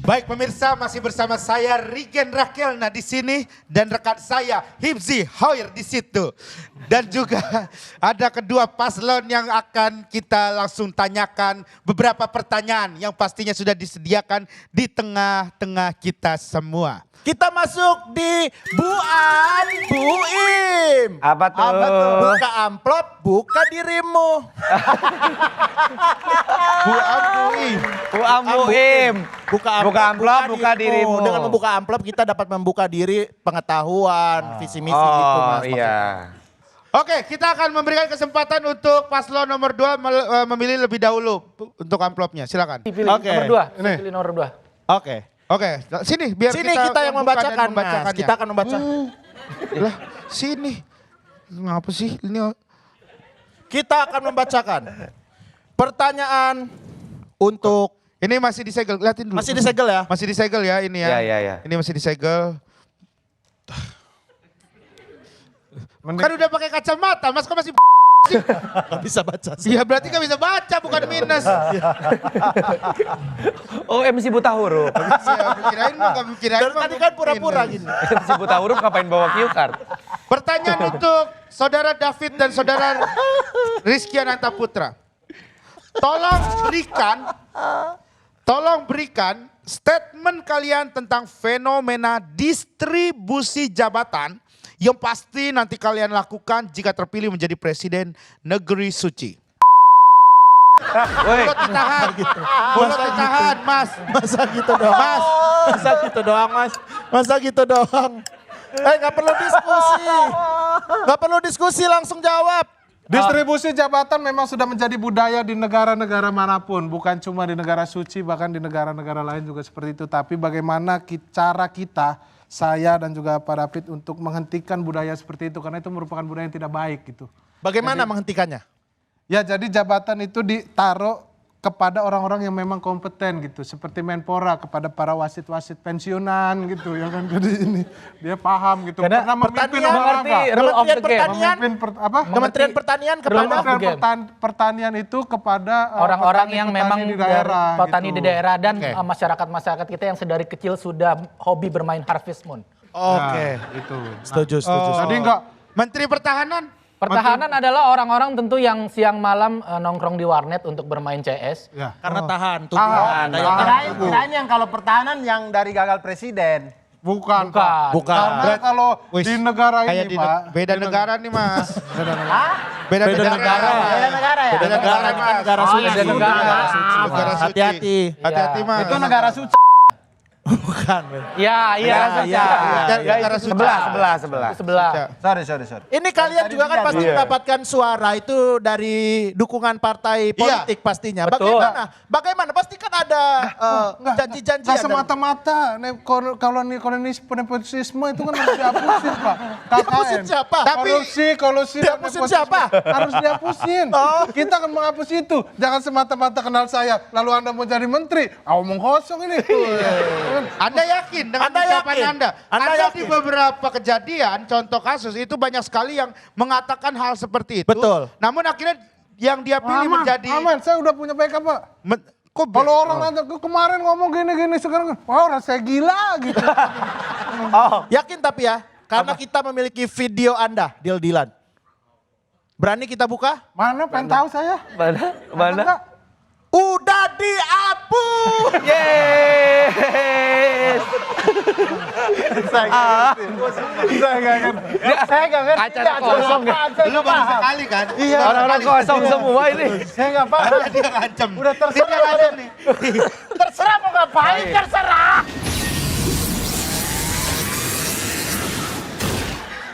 Baik pemirsa, masih bersama saya Rigen Rakelna di sini dan rekan saya Hibzi Hoir di situ. Dan juga ada kedua paslon yang akan kita langsung tanyakan beberapa pertanyaan yang pastinya sudah disediakan di tengah-tengah kita semua. Kita masuk di Buan Buim. Apa tuh? Buka amplop, buka dirimu. Buim. Buim. Buka amplop, buka dirimu. Dengan membuka amplop kita dapat membuka diri, pengetahuan, visi misi gitu Mas. Iya. Oke, kita akan memberikan kesempatan untuk paslon nomor 2 memilih lebih dahulu untuk amplopnya. Silakan. Pilih Oke. nomor 2. Ini. Pilih nomor 2. Oke. Oke, sini biar Sini kita yang buka dan membacakan Mas. membacakannya. Kita akan membaca. Lah, sini. Ngapa sih ini? Kita akan membacakan pertanyaan untuk Ini masih disegel, liatin dulu. masih disegel ya. Masih disegel ya ini ya. Iya. Ini masih disegel. Kan udah pakai kacamata, Mas kok masih sih? Gak bisa baca sih. Iya berarti kan bisa baca bukan minus. Oh MC buta huruf. Kirain mah gak kirain Dan mah tadi kan pura-pura minus. gini. MC buta huruf ngapain bawa cue card? Pertanyaan untuk saudara David dan saudara Rizky Ananta Putra. Tolong berikan statement kalian tentang fenomena distribusi jabatan yang pasti nanti kalian lakukan jika terpilih menjadi presiden negeri suci. Woi, Mulut ditahan, mulut ditahan Mas. Masa gitu doang. Mas. Masa gitu doang Mas. Masa gitu doang. Gak perlu diskusi. Gak perlu diskusi, langsung jawab. Distribusi jabatan memang sudah menjadi budaya di negara-negara manapun. Bukan cuma di negara suci, bahkan di negara-negara lain juga seperti itu. Tapi bagaimana cara kita, saya dan juga Pak David untuk menghentikan budaya seperti itu. Karena itu merupakan budaya yang tidak baik gitu. Bagaimana menghentikannya? Ya jadi jabatan itu ditaruh kepada orang-orang yang memang kompeten gitu. Seperti Menpora kepada para wasit-wasit pensiunan gitu ya kan. Jadi ini dia paham gitu. Karena Pernah memimpin pertanian olahraga. rule of the game. Pertanian. Memimpin apa? Kementerian Pertanian kepada Kementerian Game. Pertanian itu kepada Orang-orang yang memang di daerah petani gitu. di daerah dan Oke. masyarakat-masyarakat kita yang sedari kecil sudah hobi bermain Harvest Moon. Oke. Itu. Setuju. Jadi enggak Menteri Pertahanan. Pertahanan adalah orang-orang tentu yang siang malam nongkrong di warnet untuk bermain CS. ya. Karena tahan tubuh. Tahan. Daya tahan tubuh. Kirain yang kalau pertahanan yang dari gagal presiden. Bukan. Bukan. Pak. Bukan. Karena kalau Wis, di negara kayak ini, di Pak. beda negara nih Mas. Hah? Beda Beda negara. Beda negara ya? Beda negara, ini kan negara Oh, suci. beda negara. Negara suci. Hati-hati. Hati-hati Iya. Mas. Itu negara suci. Bukan. Iya. Negara suci. sebelah. Sorry. Ini kalian juga kan pasti mendapatkan suara itu dari dukungan partai politik pastinya. Betul. Bagaimana? Pasti kan ada janji-janji. Nggak semata-mata kalau nepotisme itu kan harus dihapusin Pak. Dihapusin siapa? Kolusi dan Dihapusin nepotisme siapa? harus dihapusin. Kita akan menghapus itu. Jangan semata-mata kenal saya, lalu Anda mau jadi menteri. Omong kosong ini. Anda yakin dengan Anda ucapan yakin? Anda? Anda Anda yakin? di beberapa kejadian, contoh kasus itu banyak sekali yang mengatakan hal seperti itu. Betul. Namun akhirnya yang dia pilih menjadi... Aman, saya udah punya backup Pak. Kok Kalau orang nanti kemarin ngomong gini-gini sekarang, wah saya gila gitu. Yakin tapi ya, karena kita memiliki video Anda, deal-dealan. Berani kita buka? Mana pengen tahu saya? Mana? Enggak. Udah dihapus. Yes. Saya nggak ngerti. Acara kosong ya. Lu baru sekali kan? Iya. Orang-orang kosong semua ini. Saya nggak paham. Dia ngancem. Udah terserah. Dia ngancem nih. Terserah mau ngapain, terserah.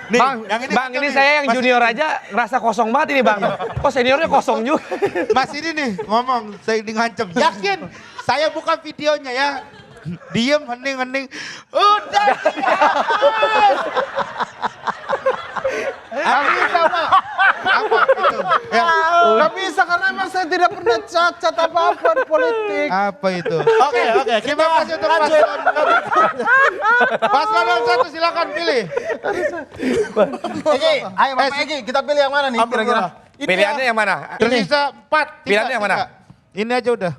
Nih, Bang, yang ini bang ngancem ini nih. saya yang Mas junior aja ngerasa kosong banget ini bang. Kok seniornya kosong juga? Mas ini nih ngomong, saya ini ngancem. Yakin? Saya buka videonya ya. Diem, hening. Udah dihapus. Bisa Pak. Apa itu? Ya. Nggak bisa karena emang saya tidak pernah cacat apa-apa di politik. Apa itu? Oke. Terima kasih untuk paslon. Paslon nomor 1 silakan pilih. Egi, ayo Bapak Egi, kita pilih yang mana nih kira-kira? Pilihannya yang mana? Tersisa 4. Pilihannya yang mana? Ini aja udah.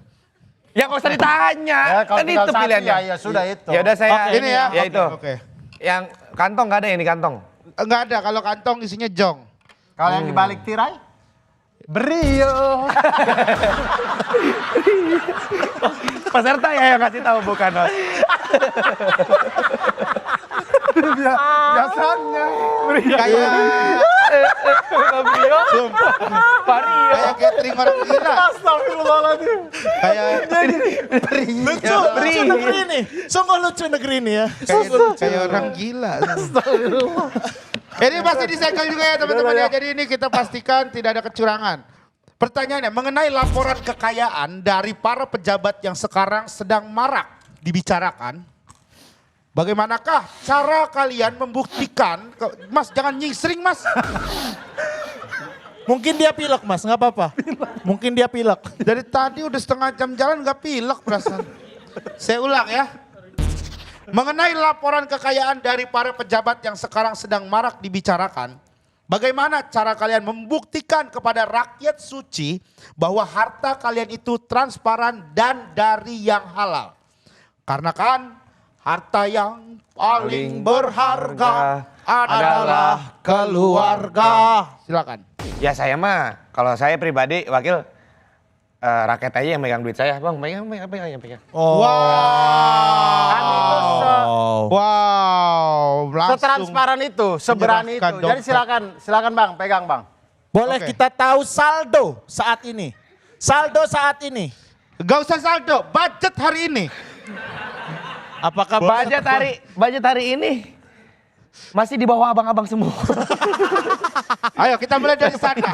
Ya nggak usah ditanya. Ya, kalau Kan tinggal itu satu, pilihannya. ya sudah itu. Ya udah saya Ini ya. Ya itu. Oke. Yang kantong nggak ada yang di kantong. Enggak ada, kalau kantong isinya jong. Kalau yang dibalik tirai? Brio. Peserta ya yang kasih tahu bukan Nos. Biasanya. Kayak Brio. Vario. kayak catering orang gila. Astagfirullahaladzim. Kayak Lucu negeri ini. Sungguh lucu negeri ini ya. kayak orang gila. Ini pasti disegel juga ya teman-teman ya. Jadi ini kita pastikan tidak ada kecurangan. Pertanyaannya mengenai laporan kekayaan dari para pejabat yang sekarang sedang marak dibicarakan. Bagaimanakah cara kalian membuktikan, Mas jangan nyingsring Mas. Mungkin dia pilek mas, nggak apa-apa. Mungkin dia pilek. Dari tadi udah setengah jam jalan gak pilek perasaan. Saya ulang ya. Mengenai laporan kekayaan dari para pejabat yang sekarang sedang marak dibicarakan. Bagaimana cara kalian membuktikan kepada rakyat suci bahwa harta kalian itu transparan dan dari yang halal. Karena kan harta yang paling berharga adalah keluarga. Silakan. Ya saya mah, kalau saya pribadi wakil rakyat aja yang megang duit saya. Bang, pegang. Oh. Kan itu Wow, langsung. setransparan itu, seberani itu. menyerahkan Jadi silakan Bang, pegang Bang. Boleh Oke. kita tahu saldo saat ini. Saldo saat ini. Gak usah saldo, budget hari ini. Apakah Budget hari ini masih di bawah abang-abang semua. Ayo kita mulai dari sana.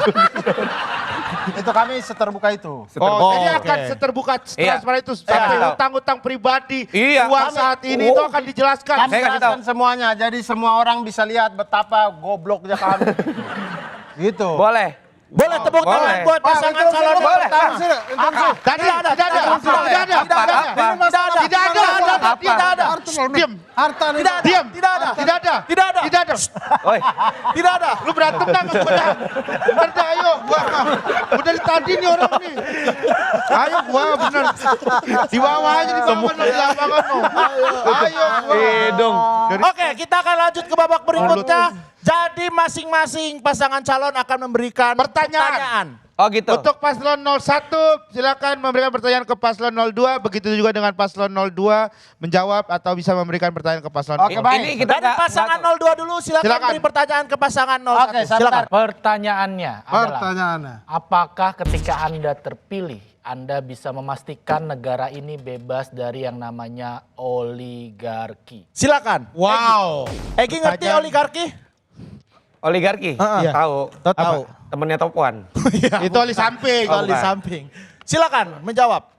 Itu kami seterbuka itu. Jadi oke. akan seterbuka Iya. transparan itu sampai Iya. utang-utang pribadi, Iya. uang saat ini itu akan dijelaskan. Kami Saya kasih jelaskan semuanya, jadi semua orang bisa lihat betapa gobloknya kami. Gitu. Boleh. Boleh tepuk tangan Boleh. buat pasangan itu calon. boleh. Tadi tidak ada, tidak ada, tidak ada, Apa? tidak ada. Diam, Harta nih. diam, Tidak ada. tidak ada, Tidak ada. tidak ada. Oi. Tidak ada. Lu berantem dah sama gua. Kerja ayo, gua. Udah dari tadi nih orang nih. Ayo gua bener. Di bawah aja di bawah di lapangan no. Ayo gua. Hidung. Oke, kita akan lanjut ke babak berikutnya. Jadi masing-masing pasangan calon akan memberikan pertanyaan. Oh gitu. Untuk paslon 01 silakan memberikan pertanyaan ke paslon 02. Begitu juga dengan paslon 02 menjawab atau bisa memberikan pertanyaan ke paslon Oke, 02. baik. Ini kita Dari pasangan 02 dulu silakan Silakan. beri pertanyaan ke pasangan 01. Oke, sebentar. Silakan. Pertanyaannya adalah, Pertanyaannya. apakah ketika Anda terpilih, Anda bisa memastikan negara ini bebas dari yang namanya oligarki? Silakan. Wow. Egi ngerti Pertanyaan. oligarki? Oligarki. Iya. Tahu. Tahu. Temennya Topuan. Itu oli samping. Kalau di bukan. samping. Silakan menjawab.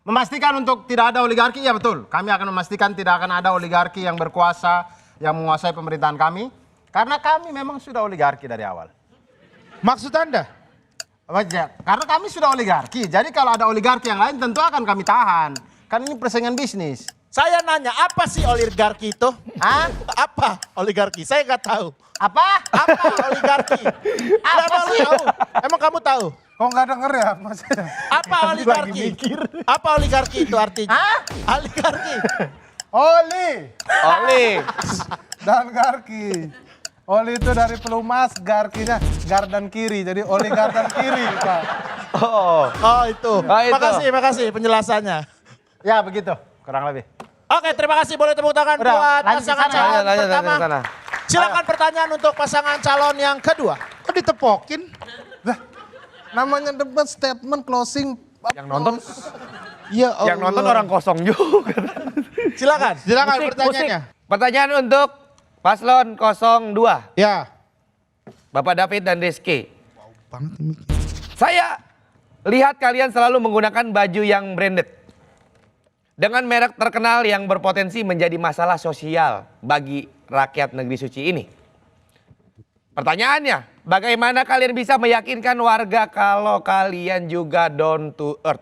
Memastikan untuk tidak ada oligarki, ya betul. Kami akan memastikan tidak akan ada oligarki yang berkuasa, yang menguasai pemerintahan kami. Karena kami memang sudah oligarki dari awal. Maksud Anda? Karena kami sudah oligarki, jadi kalau ada oligarki yang lain tentu akan kami tahan. Kan ini persaingan bisnis. Saya nanya, apa sih oligarki itu? Hah? Apa oligarki? Saya nggak tahu. Apa? Apa oligarki? Apa sih? Emang kamu tahu? Kok nggak denger ya maksudnya? Apa oligarki? Apa oligarki itu artinya? Hah? Oligarki. Oli Oli. dan garki. Oli itu dari pelumas, garkinya gar dan kiri. Jadi oli gar dan kiri, Pak. Oh. Oh itu. Oh, itu. Makasih penjelasannya. Ya begitu, kurang lebih. Oke, terima kasih. Boleh tepuk tangan Udah, buat lanjut pasangan sana. calon Lanjut pertama. sana. Silakan pertanyaan untuk pasangan calon yang kedua. Kok ditepokin? Lah, namanya debat statement closing. Yang nonton, Ya yang nonton orang kosong juga. Silakan. Silakan Musik, pertanyaannya. Pertanyaan untuk paslon 02. Ya. Bapak David dan Rizky. Banget ini. Saya lihat kalian selalu menggunakan baju yang branded. Dengan merek terkenal yang berpotensi menjadi masalah sosial bagi rakyat negeri suci ini. Pertanyaannya, bagaimana kalian bisa meyakinkan warga kalau kalian juga down to earth?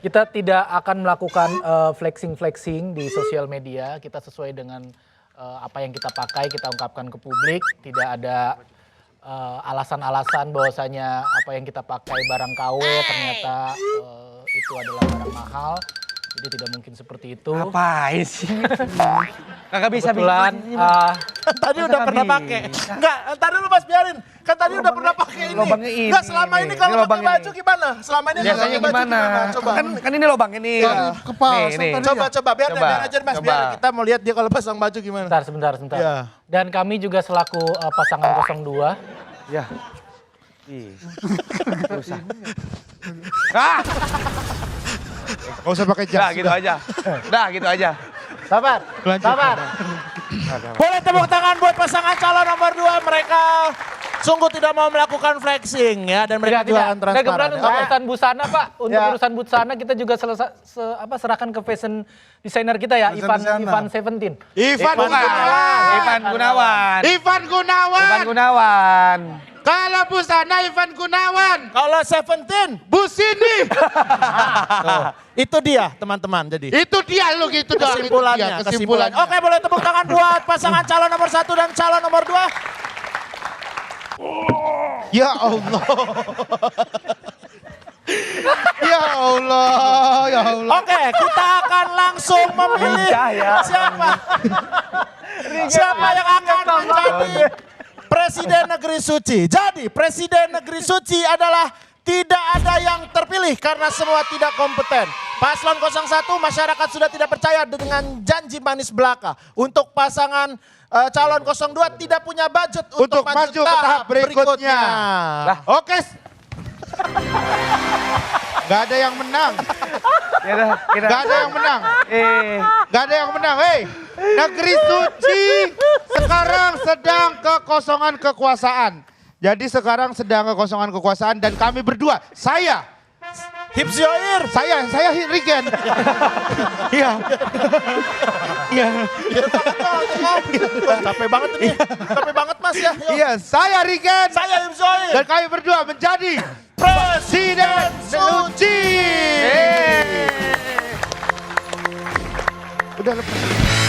Kita tidak akan melakukan flexing-flexing di sosial media. Kita sesuai dengan apa yang kita pakai, kita ungkapkan ke publik. Tidak ada alasan-alasan bahwasanya apa yang kita pakai barang KW ternyata itu adalah barang mahal. Jadi tidak mungkin seperti itu. Ngapain sih? Kagak bisa Kebetulan bikin. Kan tadi udah pernah pakai. Enggak, entar dulu Mas biarin. Kan tadi udah pernah pakai ini. Lubangnya ini. Enggak, selama ini kalau Ini pakai lubangnya baju ini. gimana? Selama ini Biasanya pakai baju gimana? Coba. Kan ini lubangnya nih. Kepala Nih. Coba biar Coba. aja Mas, Coba. biar kita mau lihat dia kalau pasang baju gimana. Sebentar. Iya. Dan kami juga selaku pasangan 02. Ya. Ih. Susah. Ah, Gak usah pakai jas. dah gitu aja. Dah gitu aja. Sabar. Lanjut. Sabar. Boleh tepuk tangan buat pasangan calon nomor 2, mereka sungguh tidak mau melakukan flexing ya dan mereka juga akan Dan kemudian transparan. untuk urusan busana Pak, untuk Ya. urusan busana kita juga serahkan ke fashion designer kita ya, Ivan Seventeen. Ivan Gunawan. Ivan Gunawan. Ivan Gunawan. Ivan Gunawan. Kalau busana Ivan Gunawan. Kalau 17, Busini. itu dia teman-teman jadi. Itu dia lu gitu dong. Kesimpulannya, Itu dia, kesimpulannya. Oke, boleh tepuk tangan buat pasangan calon nomor 1 dan calon nomor 2. Ya Allah. Ya Allah, ya Allah. Oke, kita akan langsung memilih siapa yang akan menjadi Presiden Negeri Suci. Jadi Presiden Negeri Suci adalah tidak ada yang terpilih karena semua tidak kompeten. Paslon 01 masyarakat sudah tidak percaya dengan janji manis belaka. Untuk pasangan calon 02 tidak punya budget untuk Maju ke tahap berikutnya. Oke. Gak ada yang menang. Gak ada yang menang. Gak ada yang menang. Hei, Negeri Suci sekarang sedang kekosongan kekuasaan. Jadi sekarang sedang kekosongan kekuasaan dan kami berdua, saya Hipzioir. saya Rigen. Iya. Iya. Capek banget ini. Capek banget Mas ya. Yuk. Iya, saya Rigen. Saya Hipzioir. Dan kami berdua menjadi Presiden Suci. Udah lepas.